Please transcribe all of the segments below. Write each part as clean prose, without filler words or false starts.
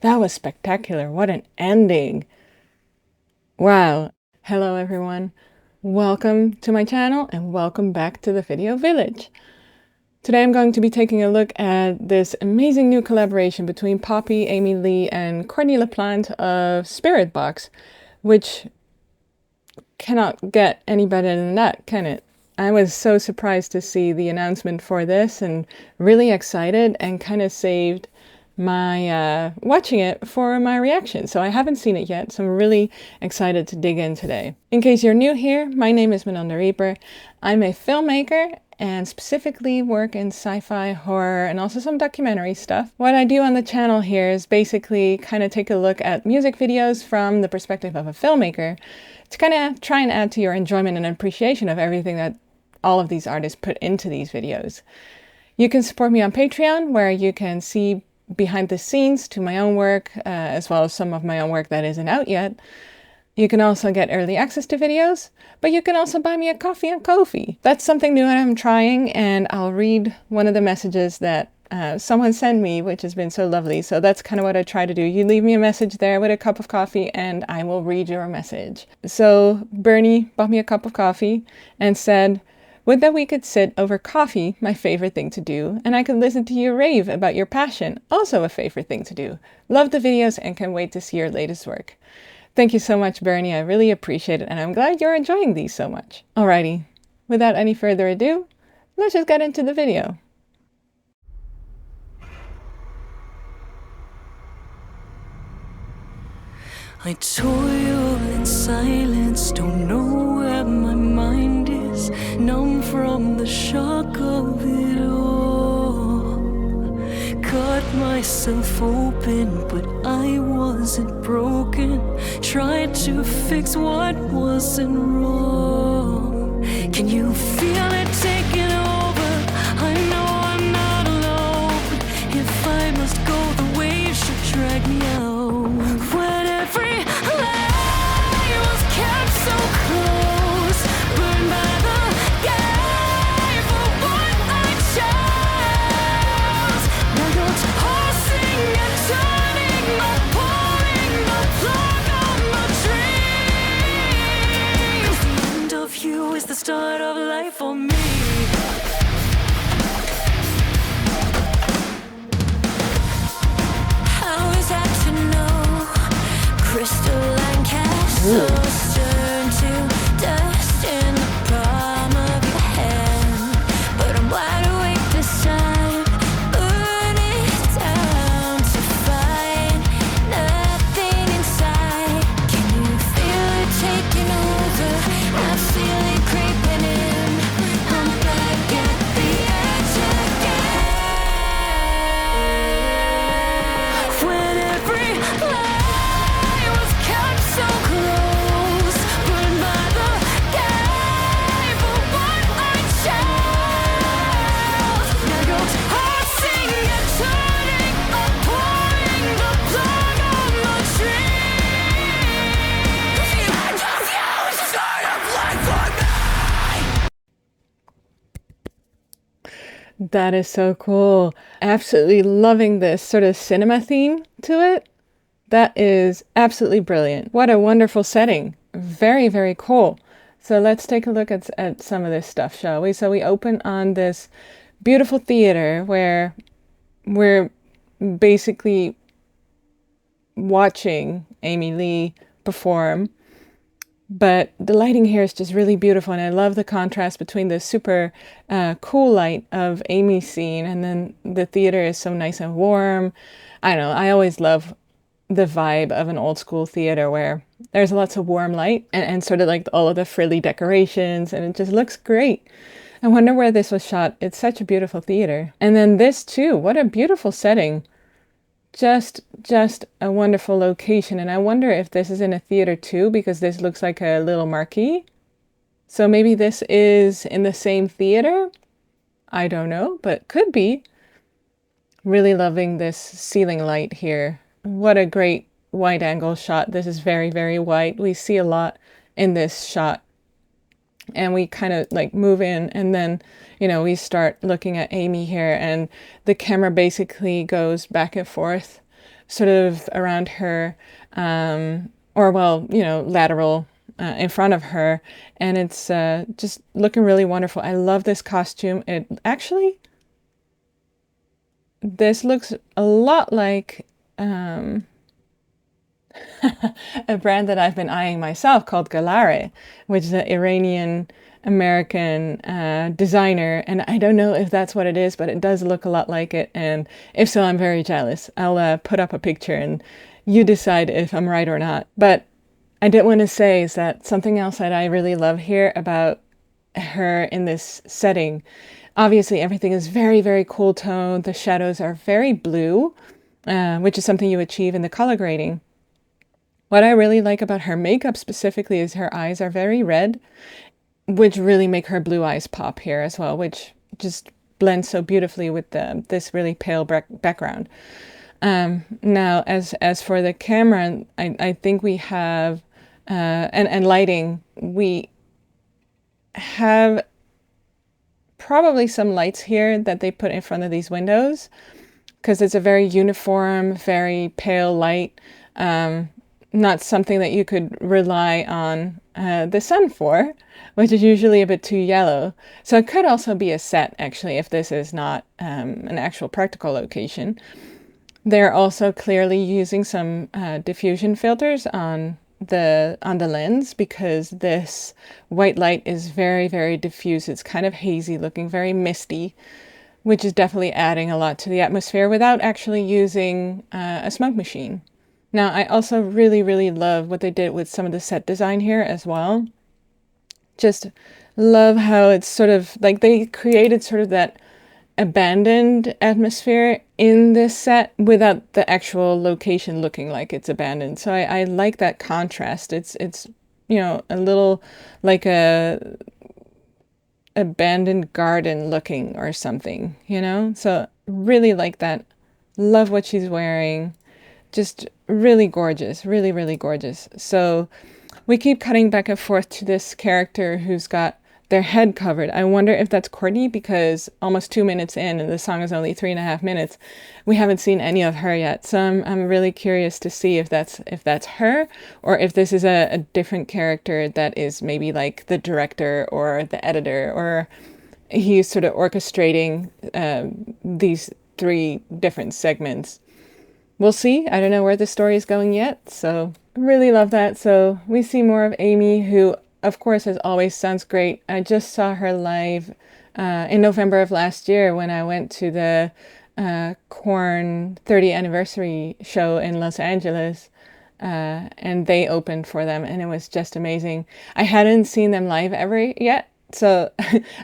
That was spectacular. What an ending. Wow. Hello everyone. Welcome to my channel and welcome back to the Video Village. Today I'm going to be taking a look at this amazing new collaboration between Poppy, Amy Lee and Courtney LaPlante of Spirit Box, which cannot get any better than that, can it? I was so surprised to see the announcement for this and really excited, and kind of saved my watching it for my reaction. So I haven't seen it yet, so I'm really excited to dig in today. In case you're new here, my name is Manon the Reeper. I'm a filmmaker and specifically work in sci-fi, horror, and also some documentary stuff. What I do on the channel here is basically kind of take a look at music videos from the perspective of a filmmaker to kind of try and add to your enjoyment and appreciation of everything that all of these artists put into these videos. You can support me on Patreon, where you can see behind the scenes to my own work, as well as some of my own work that isn't out yet. You can also get early access to videos, but you can also buy me a coffee on Ko-fi. That's something new that I'm trying, and I'll read one of the messages that someone sent me, which has been so lovely. So that's kind of what I try to do. You leave me a message there with a cup of coffee and I will read your message. So Bernie bought me a cup of coffee and said, "Would that we could sit over coffee, my favorite thing to do, and I could listen to you rave about your passion, also a favorite thing to do. Love the videos and can wait to see your latest work." Thank you so much, Bernie. I really appreciate it, and I'm glad you're enjoying these so much. Alrighty, without any further ado, let's just get into the video. I toil in silence, don't know where my mind is, numb from the shock of it all. Cut myself open, but I wasn't broken, tried to fix what wasn't wrong. Can you feel it taking over? I know I'm not alone. If I must go, the waves should drag me out. When every lie was kept so close, burned by the gate for what I chose. Now you're tossing and turning, not pulling the plug on my dreams. 'Cause the end of you is the start of life for me. How is that to know? Crystalline castles turn to dust in the palm of your hand. But I'm wide awake this time, burn it down to find nothing inside. Can you feel it taking over? I feel it creeping in. I'm back at the edge again. When every lie was kept so close, burned by the gate for what I chose. Now you're tossing and turning, I'm pulling the plug on my dreams. The end of you is the start of life for me. That is so cool. Absolutely loving this sort of cinema theme to it. That is absolutely brilliant. What a wonderful setting. Very, very cool. So let's take a look at some of this stuff, shall we? So we open on this beautiful theater where we're basically watching Amy Lee perform. But the lighting here is just really beautiful, and I love the contrast between the super cool light of Amy's scene, and then the theater is so nice and warm. I don't know, I always love the vibe of an old school theater where there's lots of warm light and sort of like all of the frilly decorations, and it just looks great. I wonder where this was shot. It's such a beautiful theater. And then this too, what a beautiful setting. Just a wonderful location. And I wonder if this is in a theater too, because this looks like a little marquee. So maybe this is in the same theater. I don't know, but could be. Really loving this ceiling light here. What a great wide angle shot. This is very, very wide. We see a lot in this shot. And we kind of like move in, and then, you know, we start looking at Amy here, and the camera basically goes back and forth sort of around her, or well, you know, lateral in front of her. And it's just looking really wonderful. I love this costume. It actually, this looks a lot like a brand that I've been eyeing myself called Galare, which is an Iranian American designer. And I don't know if that's what it is, but it does look a lot like it. And if so, I'm very jealous. I'll put up a picture and you decide if I'm right or not. But I did want to say is that something else that I really love here about her in this setting, obviously everything is very, very cool toned. The shadows are very blue, which is something you achieve in the color grading. What I really like about her makeup specifically is her eyes are very red, which really make her blue eyes pop here as well, which just blends so beautifully with this really pale background. Now, as for the camera, I think we have, and lighting, we have probably some lights here that they put in front of these windows, because it's a very uniform, very pale light. Not something that you could rely on the sun for, which is usually a bit too yellow. So it could also be a set, actually, if this is not an actual practical location. They're also clearly using some diffusion filters on the lens, because this white light is very, very diffuse. It's kind of hazy looking, very misty, which is definitely adding a lot to the atmosphere without actually using a smoke machine. Now, I also really, really love what they did with some of the set design here as well. Just love how it's sort of like they created sort of that abandoned atmosphere in this set without the actual location looking like it's abandoned. So I like that contrast. It's you know, a little like a abandoned garden looking or something, you know? So really like that. Love what she's wearing. Just really gorgeous, really, really gorgeous. So we keep cutting back and forth to this character who's got their head covered. I wonder if that's Courtney, because almost 2 minutes in and the song is only 3.5 minutes, we haven't seen any of her yet. So I'm really curious to see if that's her, or if this is a different character that is maybe like the director or the editor, or he's sort of orchestrating these 3 different segments. We'll see. I don't know where the story is going yet, so really love that. So we see more of Amy, who, of course, as always, sounds great. I just saw her live in November of last year when I went to the Korn 30th anniversary show in Los Angeles, and they opened for them, and it was just amazing. I hadn't seen them live ever yet, so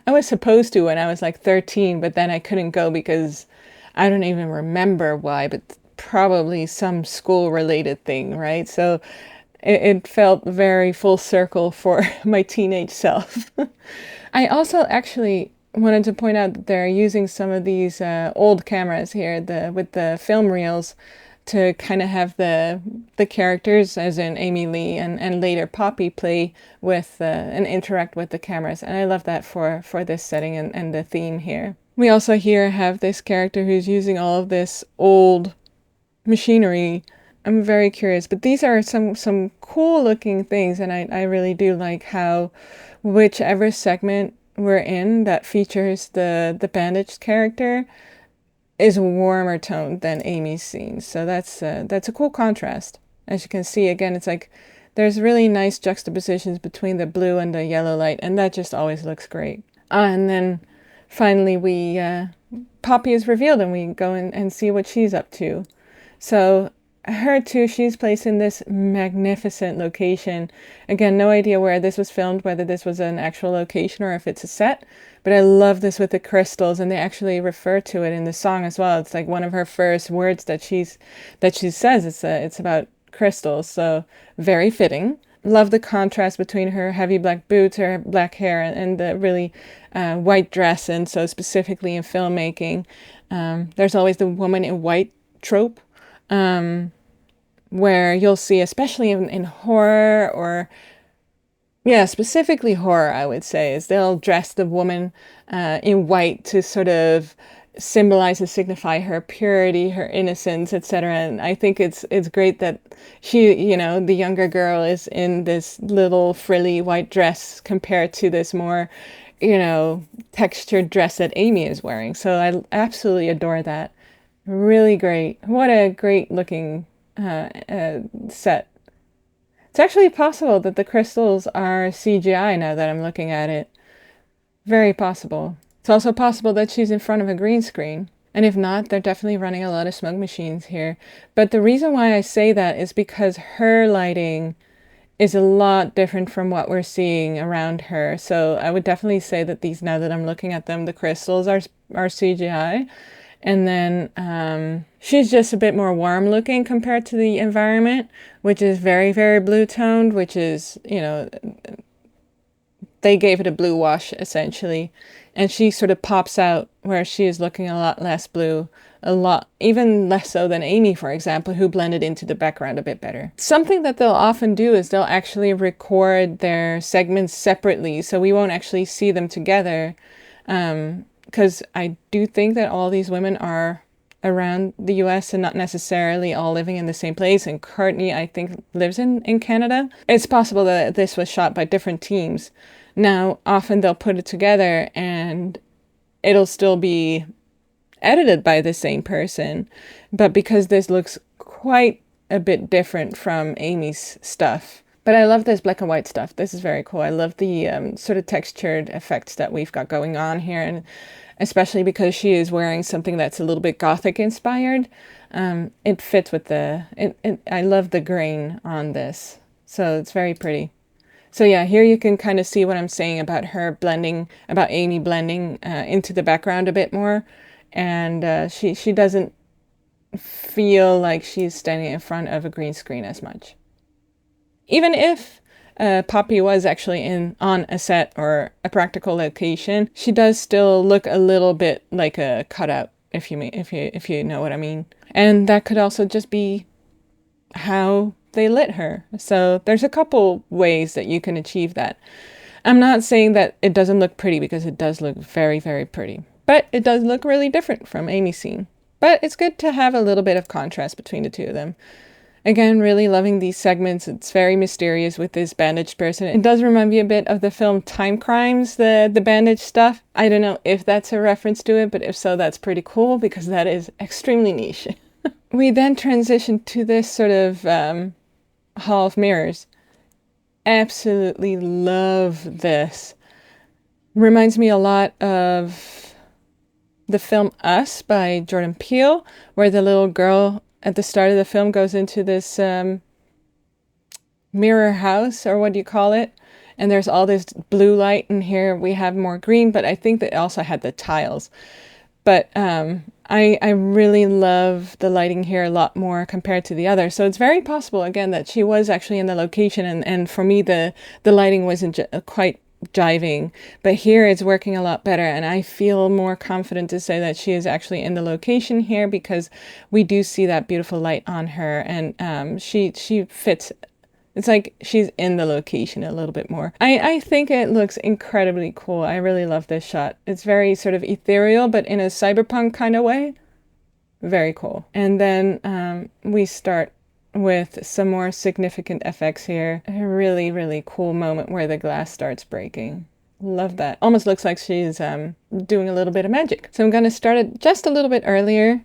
I was supposed to when I was like 13, but then I couldn't go because I don't even remember why, but probably some school related thing, right? So it felt very full circle for my teenage self. I also actually wanted to point out that they're using some of these old cameras here with the film reels to kind of have the characters, as in Amy Lee and later Poppy, play with and interact with the cameras. And I love that for this setting and the theme here. We also here have this character who's using all of this old machinery. I'm very curious, but these are some cool looking things, and I really do like how whichever segment we're in that features the bandaged character is warmer toned than Amy's scene. So that's a cool contrast. As you can see, again, it's like there's really nice juxtapositions between the blue and the yellow light, and that just always looks great. And then finally we Poppy is revealed, and we go and see what she's up to. So her too, she's placed in this magnificent location. Again, no idea where this was filmed, whether this was an actual location or if it's a set, but I love this with the crystals, and they actually refer to it in the song as well. It's like one of her first words that she says. It's about crystals, so very fitting. Love the contrast between her heavy black boots, her black hair, and the really white dress, and so specifically in filmmaking, there's always the woman in white trope, where you'll see, especially in horror, or specifically horror, I would say, is they'll dress the woman in white to sort of symbolizes, signify her purity, her innocence, etc. And I think it's great that she, you know, the younger girl is in this little frilly white dress compared to this more, you know, textured dress that Amy is wearing. So I absolutely adore that. Really great. What a great looking set. It's actually possible that the crystals are CGI now that I'm looking at it. Very possible. It's also possible that she's in front of a green screen. And if not, they're definitely running a lot of smoke machines here. But the reason why I say that is because her lighting is a lot different from what we're seeing around her. So I would definitely say that these, now that I'm looking at them, the crystals are CGI. And then she's just a bit more warm looking compared to the environment, which is very, very blue toned, which is, you know, they gave it a blue wash essentially. And she sort of pops out where she is looking a lot less blue, even less so than Amy, for example, who blended into the background a bit better. Something that they'll often do is they'll actually record their segments separately, so we won't actually see them together. Because I do think that all these women are around the US and not necessarily all living in the same place. And Courtney, I think, lives in Canada. It's possible that this was shot by different teams. Now, often they'll put it together and it'll still be edited by the same person. But because this looks quite a bit different from Amy's stuff. But I love this black and white stuff. This is very cool. I love the sort of textured effects that we've got going on here. And especially because she is wearing something that's a little bit Gothic inspired. It fits with I love the grain on this. So it's very pretty. So yeah, here you can kind of see what I'm saying about her blending, about Amy blending into the background a bit more. And she doesn't feel like she's standing in front of a green screen as much. Even if Poppy was actually on a set or a practical location, she does still look a little bit like a cutout, if you know what I mean. And that could also just be how they lit her. So there's a couple ways that you can achieve that. I'm not saying that it doesn't look pretty, because it does look very, very pretty. But it does look really different from Amy's scene. But it's good to have a little bit of contrast between the two of them. Again, really loving these segments. It's very mysterious with this bandaged person. It does remind me a bit of the film Time Crimes, the bandaged stuff. I don't know if that's a reference to it, but if so, that's pretty cool, because that is extremely niche. We then transition to this sort of Hall of Mirrors. Absolutely love this. Reminds me a lot of the film Us by Jordan Peele, where the little girl at the start of the film goes into this mirror house, or what do you call it? And there's all this blue light, and here we have more green, but I think that also had the tiles. But I really love the lighting here a lot more compared to the other. So it's very possible, again, that she was actually in the location, and for me, the lighting wasn't quite jiving. But here it's working a lot better, and I feel more confident to say that she is actually in the location here, because we do see that beautiful light on her, and she fits. It's like she's in the location a little bit more. I think it looks incredibly cool. I really love this shot. It's very sort of ethereal, but in a cyberpunk kind of way. Very cool. And then we start with some more significant effects here. A really, really cool moment where the glass starts breaking. Love that. Almost looks like she's doing a little bit of magic. So I'm going to start it just a little bit earlier,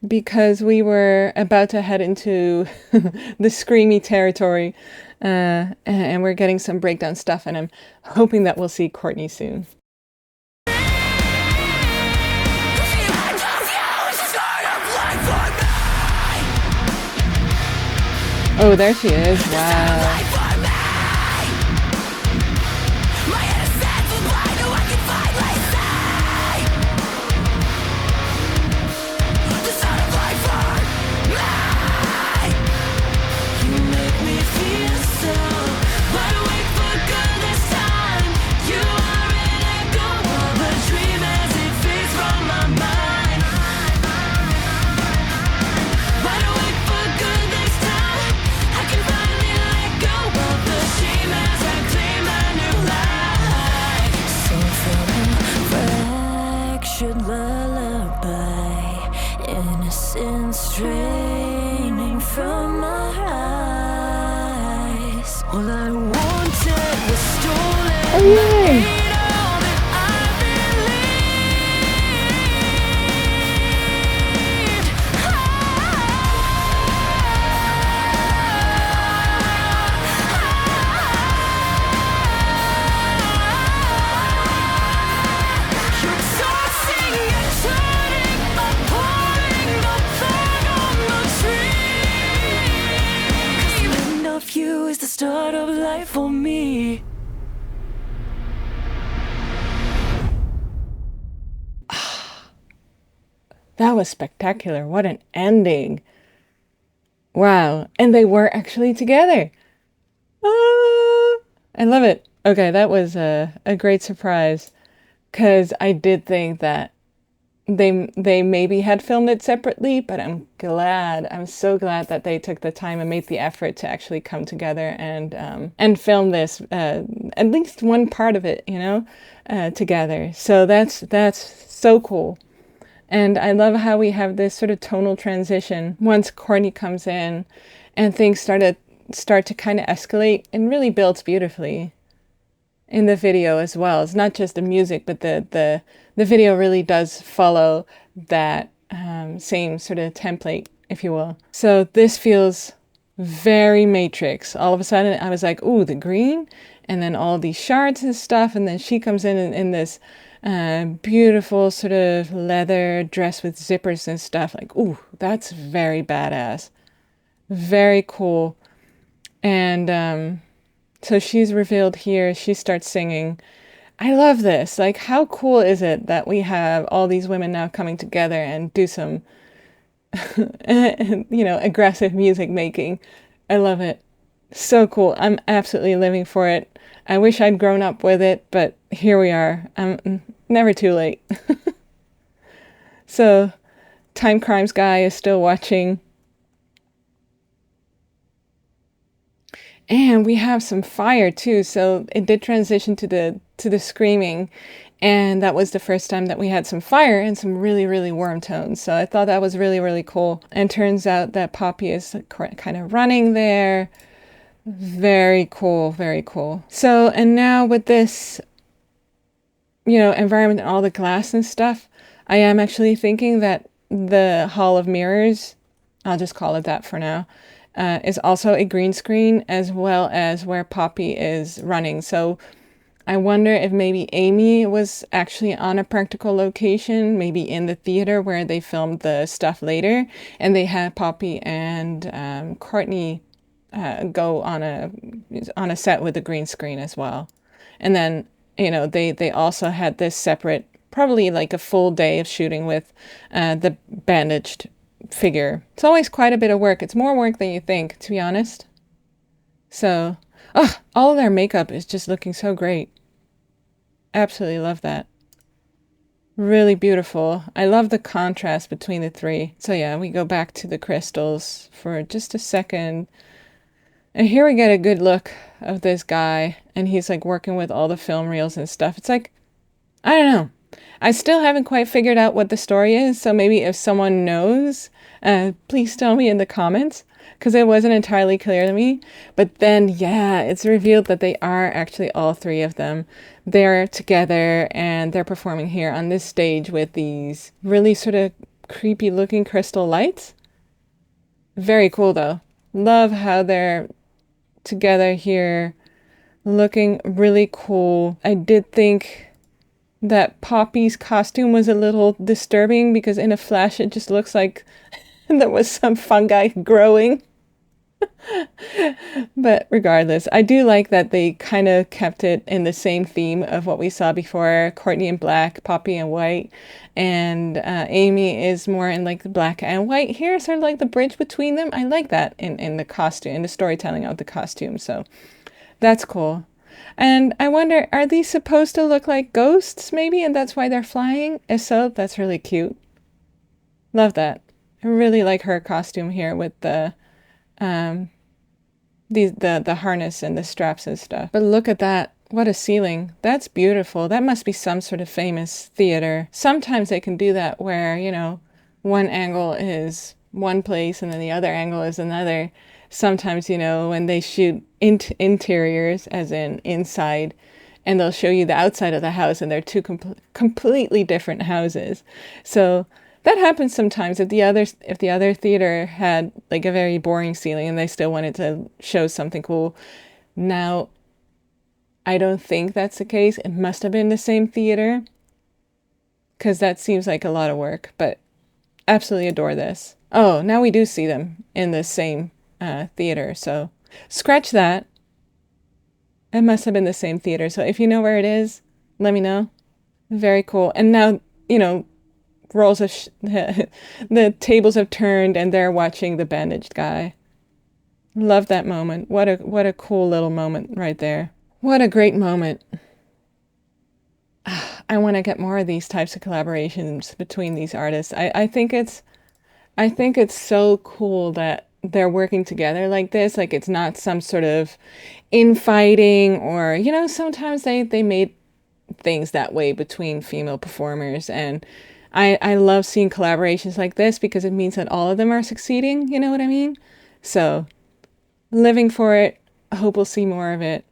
because we were about to head into the screamy territory, and we're getting some breakdown stuff, and I'm hoping that we'll see Courtney soon. Oh, there she is. Wow. All I wanted was stolen. Oh, yay! All that I believed. You're tossing and turning, pouring the flag on the tree. 'Cause the end of you is the start of life for me. That was spectacular. What an ending. Wow. And they were actually together. Ah, I love it. Okay, that was a great surprise, because I did think that they maybe had filmed it separately, but I'm so glad that they took the time and made the effort to actually come together and film this, at least one part of it, together. So that's so cool. And I love how we have this sort of tonal transition once Courtney comes in and things start to kind of escalate, and really builds beautifully in the video as well. It's not just the music, but the video really does follow that same sort of template, if you will. So this feels very Matrix. All of a sudden I was like, ooh, the green, and then all these shards and stuff, and then she comes in this beautiful sort of leather dress with zippers and stuff. Like, ooh, that's very badass. Very cool. And so she's revealed here. She starts singing. I love this. Like, how cool is it that we have all these women now coming together and do some, aggressive music making. I love it. So cool. I'm absolutely living for it. I wish I'd grown up with it, but here we are. I'm never too late. So, Time Crimes guy is still watching. And we have some fire too. So it did transition to the screaming, and that was the first time that we had some fire and some really, really warm tones. So I thought that was really, really cool. And turns out that Poppy is kind of running there. Very cool, very cool. So, and now with this, environment and all the glass and stuff, I am actually thinking that the Hall of Mirrors, I'll just call it that for now, is also a green screen, as well as where Poppy is running. So I wonder if maybe Amy was actually on a practical location, maybe in the theater where they filmed the stuff later, and they had Poppy and Courtney go on a set with a green screen as well. And then, they also had this separate, probably like a full day of shooting with the bandaged figure. It's always quite a bit of work. It's more work than you think, to be honest. So, all of their makeup is just looking so great. Absolutely love that. Really beautiful. I love the contrast between the three. So yeah, we go back to the crystals for just a second. And here we get a good look of this guy, and he's like working with all the film reels and stuff. It's like, I don't know. I still haven't quite figured out what the story is, so maybe if someone knows, please tell me in the comments, because it wasn't entirely clear to me. But then, yeah, it's revealed that they are actually all three of them. They're together, and they're performing here on this stage with these really sort of creepy looking crystal lights. Very cool, though. Love how they're together here, looking really cool. I did think that Poppy's costume was a little disturbing, because in a flash it just looks like there was some fungi growing. But regardless, I do like that they kind of kept it in the same theme of what we saw before. Courtney in black, Poppy in white, and Amy is more in like the black and white here, sort of like the bridge between them. I like that in the costume, in the storytelling of the costume. So that's cool. And I wonder, are these supposed to look like ghosts maybe, and that's why they're flying? If so, that's really cute. Love that. I really like her costume here with the harness and the straps and stuff. But look at that. What a ceiling. That's beautiful. That must be some sort of famous theater. Sometimes they can do that where, one angle is one place and then the other angle is another. Sometimes, you know, when they shoot interiors, as in inside, and they'll show you the outside of the house and they're two completely different houses. So that happens sometimes. If the other theater had like a very boring ceiling and they still wanted to show something cool. Now, I don't think that's the case. It must have been the same theater, because that seems like a lot of work, but absolutely adore this. Oh, now we do see them in the same theater, so scratch that. It must have been the same theater, so if you know where it is, let me know. Very cool. And now, you know, roles of the tables have turned and they're watching the bandaged guy. Love that moment. What a cool little moment right there. What a great moment. I want to get more of these types of collaborations between these artists. I think it's so cool that they're working together like this. Like, it's not some sort of infighting, or, you know, sometimes they made things that way between female performers. And I love seeing collaborations like this because it means that all of them are succeeding. You know what I mean? So living for it. I hope we'll see more of it.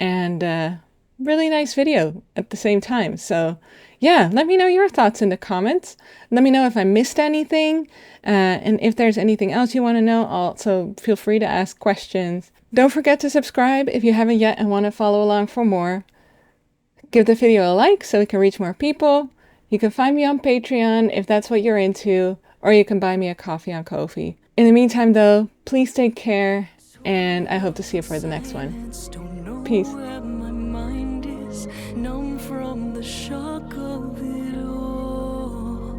And really nice video at the same time. So yeah, let me know your thoughts in the comments. Let me know if I missed anything, and if there's anything else you want to know. Also, feel free to ask questions. Don't forget to subscribe if you haven't yet and want to follow along for more. Give the video a like so we can reach more people. You can find me on Patreon if that's what you're into, or you can buy me a coffee on Ko-fi. In the meantime though, please take care, and I hope to see you for the next one. Peace. Numb from the shock of it all.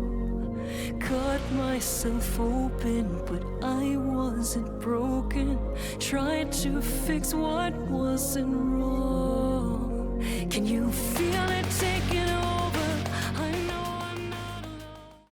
Cut myself open, but I wasn't broken. Tried to fix what wasn't wrong. Can you feel